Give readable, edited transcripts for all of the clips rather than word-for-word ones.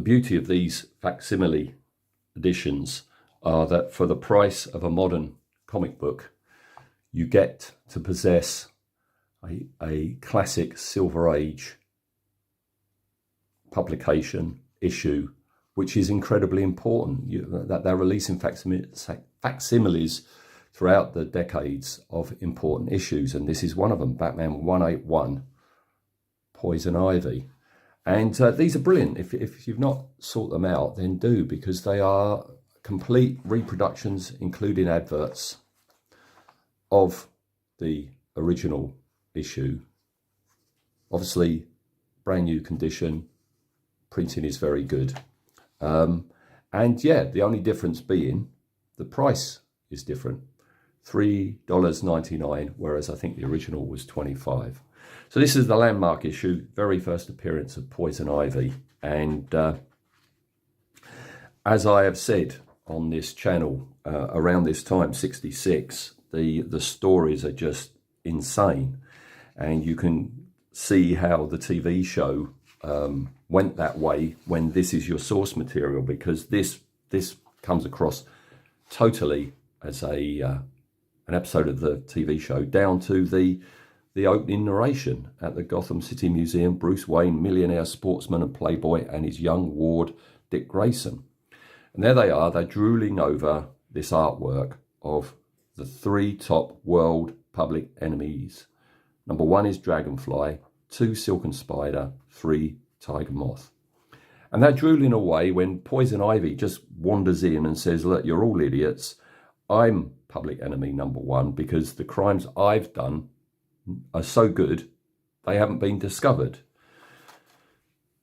beauty of these facsimile editions are that for the price of a modern comic book, you get to possess a classic Silver Age publication issue, which is incredibly important. That they're releasing facsimiles throughout the decades of important issues, and this is one of them, Batman 181, Poison Ivy. And these are brilliant. If you've not sought them out, then do, because they are complete reproductions, including adverts, of the original issue. Obviously, brand new condition, printing is very good. And yeah, the only difference being the price is different. $3.99, whereas I think the original was $25. So this is the landmark issue, very first appearance of Poison Ivy. And as I have said on this channel, around this time, 66, the stories are just insane. And you can see how the TV show went that way when this is your source material, because this comes across totally as an episode of the TV show, down to the opening narration at the Gotham City Museum. Bruce Wayne, millionaire, sportsman and playboy, and his young ward, Dick Grayson. And there they are, they're drooling over this artwork of the 3 top world public enemies. Number 1 is Dragonfly, 2 Silken Spider, 3 Tiger Moth. And they're drooling away when Poison Ivy just wanders in and says, look, you're all idiots. I'm public enemy number 1 because the crimes I've done are so good, they haven't been discovered.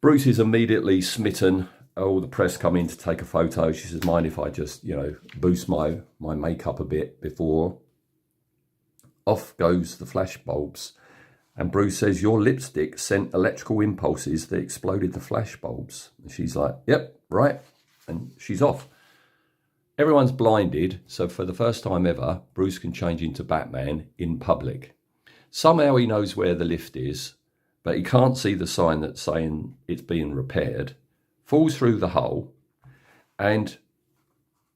Bruce is immediately smitten. All the press come in to take a photo. She says, mind if I just, boost my makeup a bit before? Off goes the flash bulbs. And Bruce says, your lipstick sent electrical impulses that exploded the flash bulbs. And she's like, yep, right. And she's off. Everyone's blinded. So for the first time ever, Bruce can change into Batman in public. Somehow he knows where the lift is, but he can't see the sign that's saying it's being repaired. Falls through the hole. And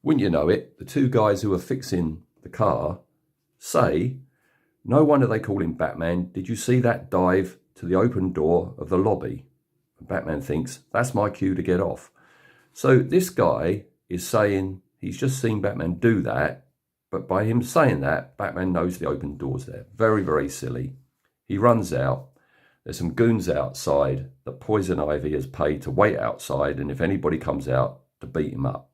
wouldn't you know it, the 2 guys who are fixing the car say, no wonder they call him Batman. Did you see that dive to the open door of the lobby? And Batman thinks, that's my cue to get off. So this guy is saying he's just seen Batman do that, but by him saying that, Batman knows the open door's there. Very, very silly. He runs out. There's some goons outside that Poison Ivy has paid to wait outside, and if anybody comes out, to beat him up.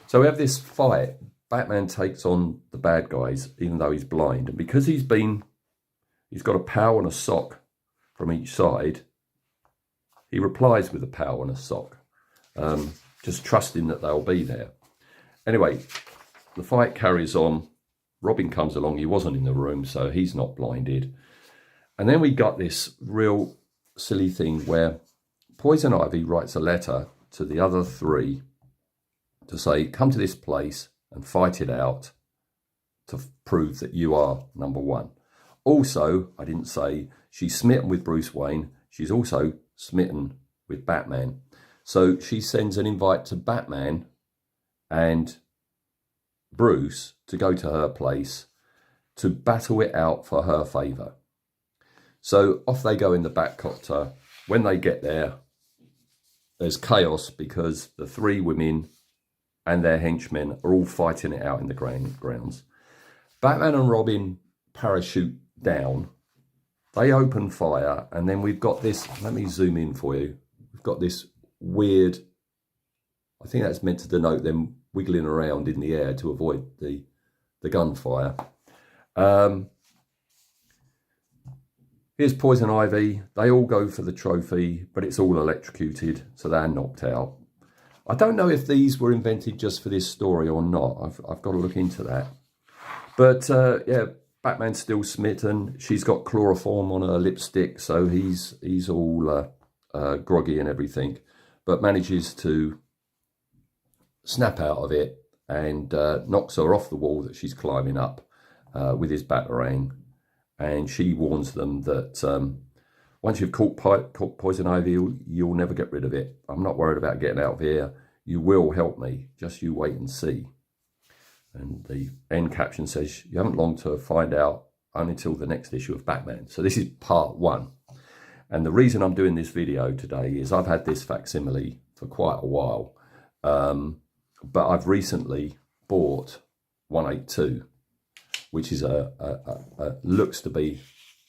So we have this fight. Batman takes on the bad guys, even though he's blind. And because he's got a pow and a sock from each side, he replies with a pow and a sock, just trusting that they'll be there. Anyway, the fight carries on. Robin comes along. He wasn't in the room, so he's not blinded. And then we got this real silly thing where Poison Ivy writes a letter to the other 3 to say, come to this place and fight it out to prove that you are number 1. Also, I didn't say, she's smitten with Bruce Wayne. She's also smitten with Batman. So she sends an invite to Batman and Bruce to go to her place to battle it out for her favour. So off they go in the Batcopter. When they get there, there's chaos because the 3 women and their henchmen are all fighting it out in the grounds. Batman and Robin parachute down. They open fire, and then we've got this, let me zoom in for you. We've got this weird, I think that's meant to denote them wiggling around in the air to avoid the gunfire. Here's Poison Ivy. They all go for the trophy, but it's all electrocuted, so they're knocked out. I don't know if these were invented just for this story or not. I've got to look into that. But yeah, Batman's still smitten. She's got chloroform on her lipstick, so he's all groggy and everything, but manages to snap out of it and knocks her off the wall that she's climbing up with his batarang. And she warns them that once you've caught poison ivy, you'll never get rid of it. I'm not worried about getting out of here. You will help me. Just you wait and see. And the end caption says, you haven't long to find out, only until the next issue of Batman. So this is part 1. And the reason I'm doing this video today is I've had this facsimile for quite a while. But I've recently bought 182, which is looks to be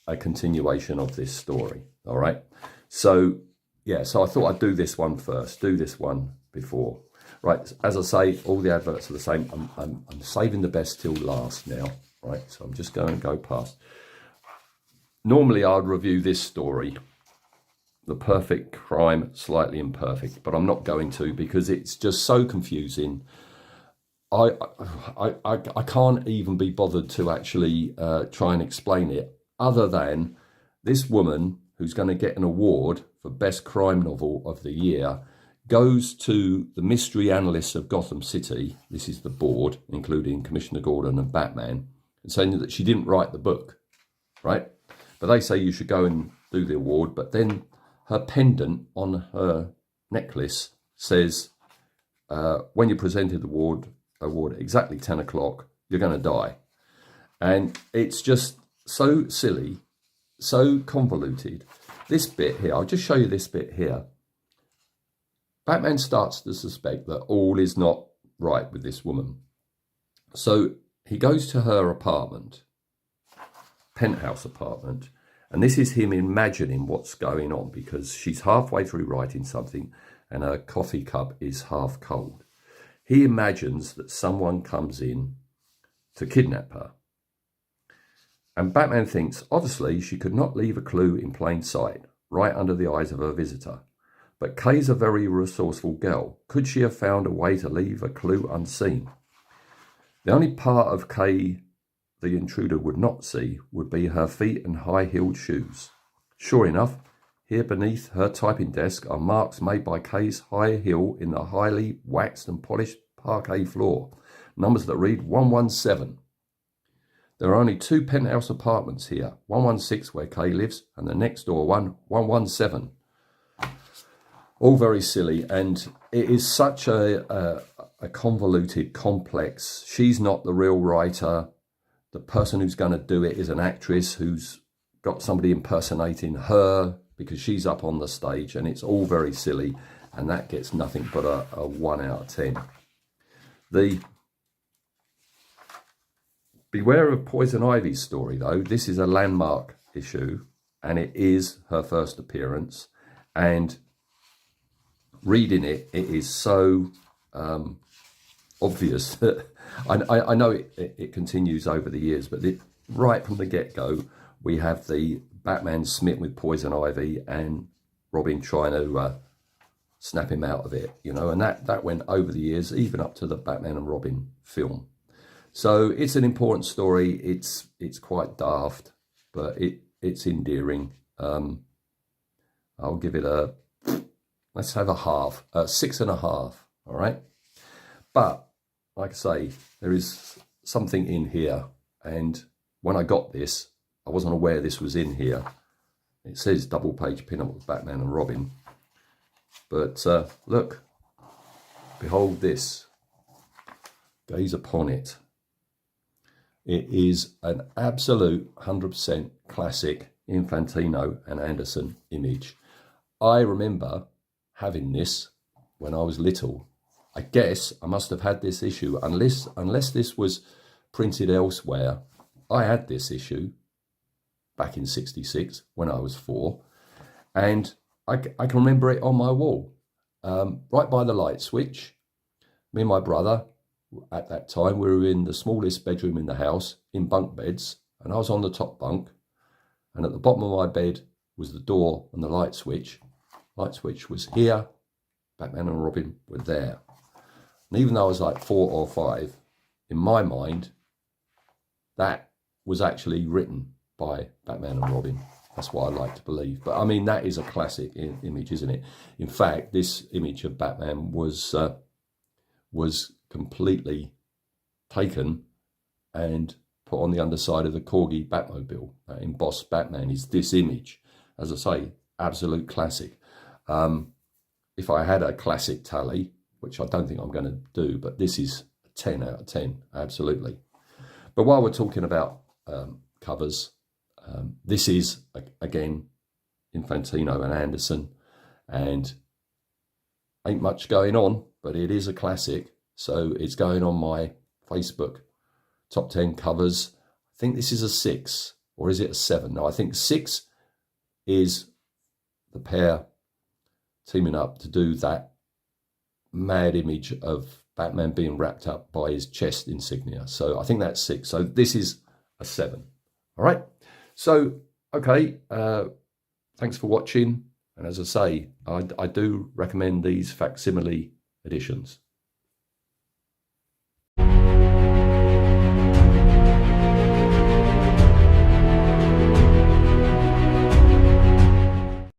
a continuation of this story. All right. So yeah, so I thought I'd do this one first, do this one before. Right, as I say, all the adverts are the same. I'm saving the best till last now, right? So I'm just going to go past. Normally I'd review this story, The Perfect Crime, Slightly Imperfect, but I'm not going to because it's just so confusing. I can't even be bothered to actually try and explain it, other than this woman who's going to get an award for Best Crime Novel of the Year goes to the mystery analysts of Gotham City, this is the board, including Commissioner Gordon and Batman, and saying that she didn't write the book, right? But they say you should go and do the award, but then her pendant on her necklace says, when you presented the award at exactly 10 o'clock, you're going to die. And it's just so silly, so convoluted. This bit here, I'll just show you this bit here. Batman starts to suspect that all is not right with this woman. So he goes to her apartment, penthouse apartment, and this is him imagining what's going on because she's halfway through writing something and her coffee cup is half cold. He imagines that someone comes in to kidnap her. And Batman thinks, obviously, she could not leave a clue in plain sight, right under the eyes of her visitor. But Kay's a very resourceful girl. Could she have found a way to leave a clue unseen? The only part of Kay the intruder would not see would be her feet and high-heeled shoes. Sure enough, here beneath her typing desk are marks made by Kay's high heel in the highly waxed and polished parquet floor. Numbers that read 117. There are only 2 penthouse apartments here, 116 where Kay lives and the next door one, 117. All very silly, and it is such a convoluted, complex. She's not the real writer. The person who's going to do it is an actress who's got somebody impersonating her because she's up on the stage, and it's all very silly, and that gets nothing but a 1 out of 10. The Beware of Poison Ivy's story, though, this is a landmark issue, and it is her first appearance, and reading it, it is so obvious that I know it continues over the years, but right from the get-go, we have the Batman smitten with poison ivy and Robin trying to snap him out of it, you know, and that went over the years, even up to the Batman and Robin film. So it's an important story. It's quite daft, but it's endearing. I'll give it a, let's have a half, 6.5, all right? But, like I say, there is something in here, and when I got this, I wasn't aware this was in here. It says double-page pin-up with Batman and Robin. But, look, behold this. Gaze upon it. It is an absolute 100% classic Infantino and Anderson image. I remember having this when I was little. I guess I must have had this issue, unless this was printed elsewhere. I had this issue back in '66 when I was 4, and I can remember it on my wall, right by the light switch. Me and my brother, at that time, we were in the smallest bedroom in the house, in bunk beds, and I was on the top bunk, and at the bottom of my bed was the door and the light switch. Light switch was here, Batman and Robin were there. And even though I was like 4 or 5, in my mind, that was actually written by Batman and Robin. That's what I like to believe. But I mean, that is a classic image, isn't it? In fact, this image of Batman was completely taken and put on the underside of the Corgi Batmobile. Embossed Batman is this image. as I say, absolute classic. If I had a classic tally, which I don't think I'm going to do, but this is a 10 out of 10, absolutely. But while we're talking about covers, this is, again, Infantino and Anderson, and ain't much going on, but it is a classic. So it's going on my Facebook top 10 covers. I think this is a 6, or is it a 7? No, I think 6 is the pair teaming up to do that mad image of Batman being wrapped up by his chest insignia. So I think that's 6. So this is a 7. All right. So, okay. Thanks for watching. And as I say, I do recommend these facsimile editions.